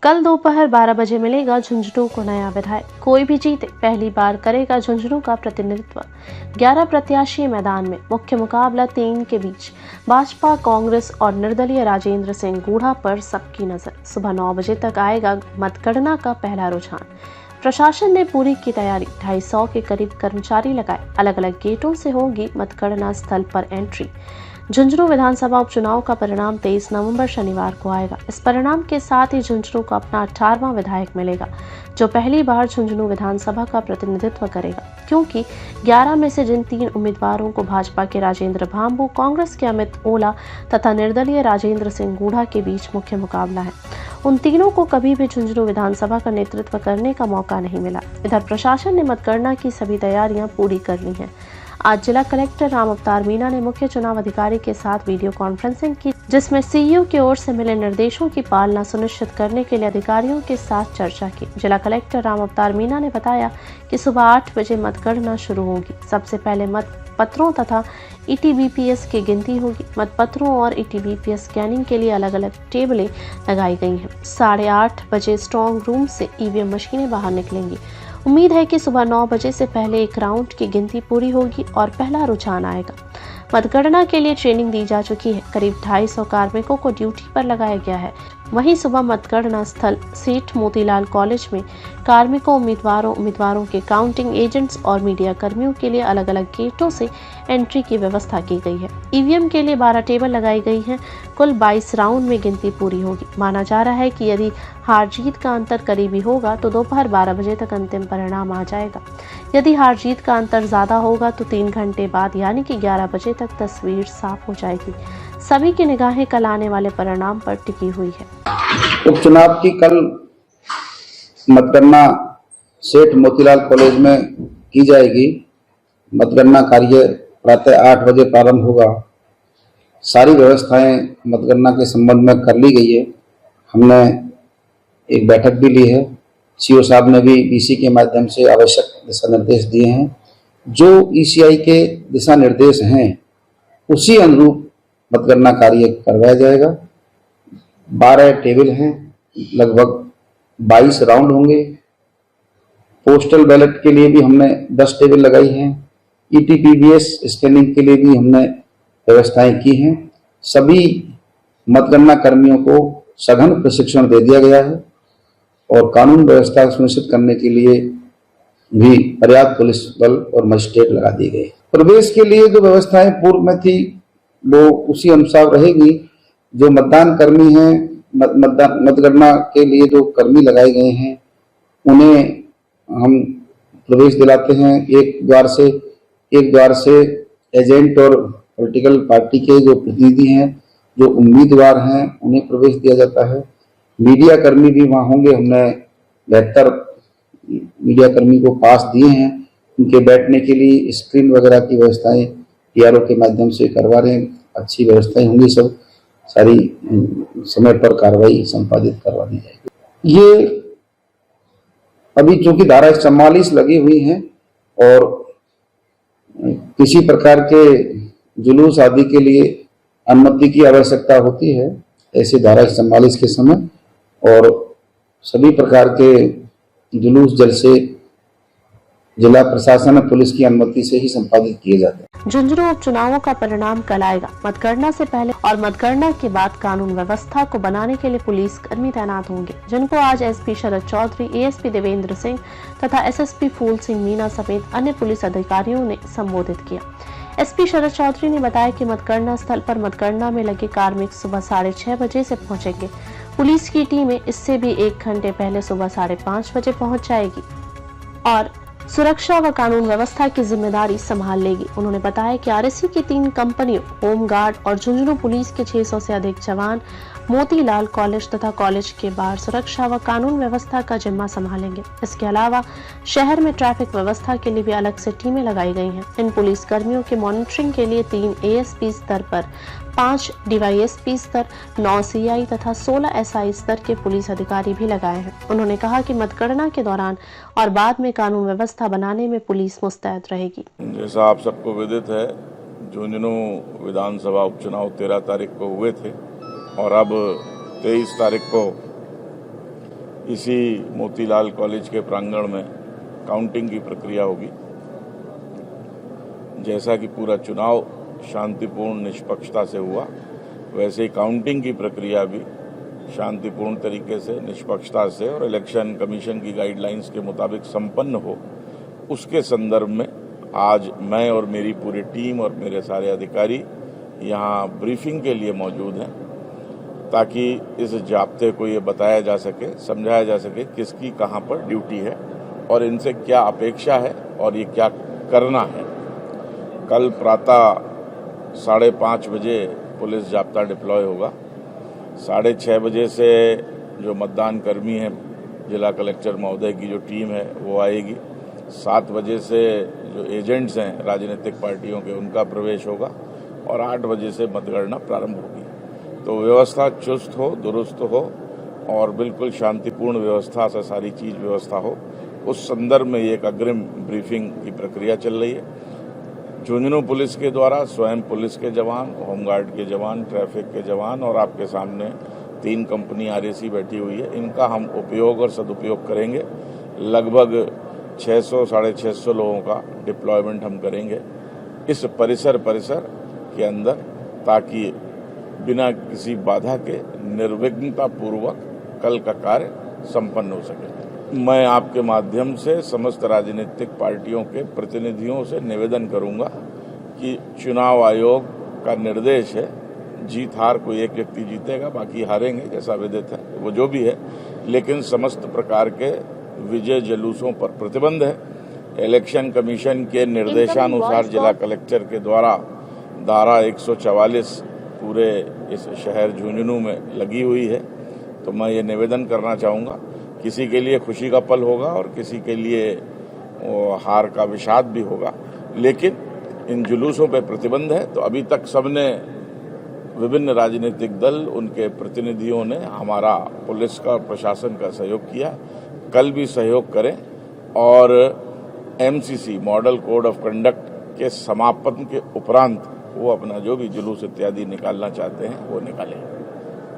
कल दोपहर 12 बजे मिलेगा झुंझुनू को नया विधायक। कोई भी जीते पहली बार करेगा झुंझुनू का प्रतिनिधित्व। 11 प्रत्याशी मैदान में, मुख्य मुकाबला 3 के बीच। भाजपा, कांग्रेस और निर्दलीय राजेंद्र सिंह गूढ़ा पर सबकी नजर। सुबह 9 बजे तक आएगा मतगणना का पहला रुझान। प्रशासन ने पूरी की तैयारी, 250 के करीब कर्मचारी लगाए। अलग अलग गेटों से होगी मतगणना स्थल पर एंट्री। झुंझुनू विधानसभा उपचुनाव का परिणाम 23 नवंबर शनिवार को आएगा। इस परिणाम के साथ ही झुंझुनू को अपना 18वां विधायक मिलेगा, जो पहली बार झुंझुनू विधानसभा का प्रतिनिधित्व करेगा। क्योंकि 11 में से जिन 3 उम्मीदवारों को भाजपा के राजेंद्र भांबू, कांग्रेस के अमित ओला तथा निर्दलीय राजेंद्र सिंह गूढ़ा के बीच मुख्य मुकाबला है, उन तीनों को कभी भी झुंझुनू विधानसभा का नेतृत्व करने का मौका नहीं मिला। इधर प्रशासन ने मतगणना की सभी तैयारियां पूरी कर ली हैं। आज जिला कलेक्टर राम अवतार मीणा ने मुख्य चुनाव अधिकारी के साथ वीडियो कॉन्फ्रेंसिंग की, जिसमें सीईओ की ओर से मिले निर्देशों की पालना सुनिश्चित करने के लिए अधिकारियों के साथ चर्चा की। जिला कलेक्टर राम अवतार मीणा ने बताया कि सुबह 8 बजे मतगणना शुरू होगी। सबसे पहले मतपत्रों तथा ईटीबीपीएस की गिनती होगी। मतपत्रों और ईटीबीपीएस स्कैनिंग के लिए अलग अलग टेबलें लगाई गई हैं। 8:30 बजे स्ट्रॉन्ग रूम से ईवीएम मशीनें बाहर निकलेंगी। उम्मीद है कि सुबह 9 बजे से पहले एक राउंड की गिनती पूरी होगी और पहला रुझान आएगा। मतगणना के लिए ट्रेनिंग दी जा चुकी है। करीब 250 कार्मिकों को ड्यूटी पर लगाया गया है। वहीं सुबह मतगणना स्थल सेठ मोतीलाल कॉलेज में कार्मिकों, उम्मीदवारों के काउंटिंग एजेंट्स और मीडिया कर्मियों के लिए अलग अलग गेटों से एंट्री की व्यवस्था की गई है। ईवीएम के लिए 12 टेबल लगाई गई हैं। कुल 22 राउंड में गिनती पूरी होगी। माना जा रहा है कि यदि हार जीत का अंतर करीबी होगा तो दोपहर 12 बजे तक अंतिम परिणाम आ जाएगा। यदि हार जीत का अंतर ज्यादा होगा तो 3 घंटे बाद यानी कि 11 बजे तक तस्वीर साफ हो जाएगी। सभी की निगाहें कल आने वाले परिणाम पर टिकी हुई है। उपचुनाव की कल मतगणना सेठ मोतीलाल कॉलेज में की जाएगी। मतगणना कार्य प्रातः 8 बजे प्रारंभ होगा। सारी व्यवस्थाएं मतगणना के संबंध में कर ली गई है। हमने एक बैठक भी ली है। सीओ साहब ने भी बीसी के माध्यम से आवश्यक दिशा निर्देश दिए हैं। जो ईसीआई के दिशा निर्देश हैं उसी अनुरूप मतगणना कार्य करवाया जाएगा। 12 टेबल हैं, लगभग 22 राउंड होंगे। पोस्टल बैलेट के लिए भी हमने 10 टेबल लगाई हैं। ईटीपीबीएस स्कैनिंग के लिए भी हमने व्यवस्थाएं की हैं। सभी मतगणना कर्मियों को सघन प्रशिक्षण दे दिया गया है और कानून व्यवस्था सुनिश्चित करने के लिए भी पर्याप्त पुलिस बल और मजिस्ट्रेट लगा दिए गए। प्रवेश के लिए जो व्यवस्थाएं पूर्व में थी वो उसी अनुसार रहेगी। जो मतदान कर्मी हैं, मतगणना के लिए जो कर्मी लगाए गए हैं उन्हें हम प्रवेश दिलाते हैं। एक द्वार से एजेंट और पॉलिटिकल पार्टी के जो प्रतिनिधि हैं, जो उम्मीदवार हैं, उन्हें प्रवेश दिया जाता है। मीडिया कर्मी भी वहाँ होंगे। हमने 72 मीडिया कर्मी को पास दिए हैं। उनके बैठने के लिए स्क्रीन वगैरह की व्यवस्थाएं पीआरओ के माध्यम से करवा रहे हैं। अच्छी व्यवस्थाएं होंगी। सब सारी समय पर कार्रवाई संपादित करवा दी जाएगी। ये अभी चूंकि धारा 44 लगी हुई है और किसी प्रकार के जुलूस आदि के लिए अनुमति की आवश्यकता होती है ऐसे धारा 44 के समय, और सभी प्रकार के जुलूस जलसे जिला प्रशासन और पुलिस की अनुमति से ही संपादित किए जाते हैं। झुंझुनू उपचुनावों का परिणाम कल आएगा। मतगणना से पहले और मतगणना के बाद कानून व्यवस्था को बनाने के लिए पुलिस कर्मी तैनात होंगे, जिनको आज एसपी शरद चौधरी, एएसपी देवेंद्र सिंह तथा एसएसपी फूल सिंह मीणा समेत अन्य पुलिस अधिकारियों ने संबोधित किया। एसपी शरद चौधरी ने बताया कि मतगणना स्थल पर मतगणना में लगे कार्मिक सुबह 6:30 बजे से पहुंचेंगे। पुलिस की टीमें इससे भी 1 घंटे पहले सुबह 5:30 बजे पहुंच जाएगी और सुरक्षा व कानून व्यवस्था की जिम्मेदारी संभाल लेगी। उन्होंने बताया कि आरएसी की 3 कंपनियों, होमगार्ड और झुंझुनू पुलिस के 600 से अधिक जवान मोतीलाल कॉलेज तथा कॉलेज के बाहर सुरक्षा व कानून व्यवस्था का जिम्मा संभालेंगे। इसके अलावा शहर में ट्रैफिक व्यवस्था के लिए भी अलग से टीमें लगाई गई हैं। इन पुलिस कर्मियों की मॉनिटरिंग के लिए 3 एएसपी स्तर पर, 5 डीवाईएसपी स्तर, 9 सीआई तथा 16 एसआई स्तर के पुलिस अधिकारी भी लगाए हैं। उन्होंने कहा कि मतगणना के दौरान और बाद में कानून व्यवस्था बनाने में पुलिस मुस्तैद रहेगी। जैसा आप सबको विदित है, झुंझुनू विधानसभा उपचुनाव 13 तारीख को हुए थे और अब 23 तारीख को इसी मोतीलाल कॉलेज के प्रांगण में काउंटिंग की प्रक्रिया होगी। जैसा कि पूरा चुनाव शांतिपूर्ण निष्पक्षता से हुआ, वैसे ही काउंटिंग की प्रक्रिया भी शांतिपूर्ण तरीके से, निष्पक्षता से और इलेक्शन कमीशन की गाइडलाइंस के मुताबिक संपन्न हो, उसके संदर्भ में आज मैं और मेरी पूरी टीम और मेरे सारे अधिकारी यहाँ ब्रीफिंग के लिए मौजूद हैं, ताकि इस जाब्ते को ये बताया जा सके, समझाया जा सके किसकी कहाँ पर ड्यूटी है और इनसे क्या अपेक्षा है और ये क्या करना है। कल प्रातः 5:30 बजे पुलिस जाब्ता डिप्लॉय होगा। 6:30 बजे से जो मतदान कर्मी हैं, जिला कलेक्टर महोदय की जो टीम है वो आएगी। 7 बजे से जो एजेंट्स हैं राजनीतिक पार्टियों के, उनका प्रवेश होगा और 8 बजे से मतगणना प्रारंभ होगी। तो व्यवस्था चुस्त हो, दुरुस्त हो और बिल्कुल शांतिपूर्ण व्यवस्था से सारी चीज़ व्यवस्था हो, उस संदर्भ में एक अग्रिम ब्रीफिंग की प्रक्रिया चल रही है। झुंझुनू पुलिस के द्वारा स्वयं पुलिस के जवान, होमगार्ड के जवान, ट्रैफिक के जवान और आपके सामने 3 कंपनी RAC बैठी हुई है, इनका हम उपयोग और सदुपयोग करेंगे। लगभग 600-650 लोगों का डिप्लॉयमेंट हम करेंगे इस परिसर के अंदर, ताकि बिना किसी बाधा के निर्विघ्नता पूर्वक कल का कार्य संपन्न हो सके। मैं आपके माध्यम से समस्त राजनीतिक पार्टियों के प्रतिनिधियों से निवेदन करूंगा कि चुनाव आयोग का निर्देश है, जीत हार कोई एक व्यक्ति जीतेगा, बाकी हारेंगे, जैसा विदित है वो जो भी है, लेकिन समस्त प्रकार के विजय जुलूसों पर प्रतिबंध है। इलेक्शन कमीशन के निर्देशानुसार जिला कलेक्टर के द्वारा धारा 144 पूरे इस शहर झुंझुनू में लगी हुई है। तो मैं ये निवेदन करना चाहूँगा, किसी के लिए खुशी का पल होगा और किसी के लिए हार का विषाद भी होगा, लेकिन इन जुलूसों पर प्रतिबंध है। तो अभी तक सबने, विभिन्न राजनीतिक दल, उनके प्रतिनिधियों ने हमारा पुलिस का, प्रशासन का सहयोग किया, कल भी सहयोग करें और MCC model code of conduct के समापन के उपरांत वो अपना जो भी जुलूस इत्यादि निकालना चाहते हैं वो निकालें।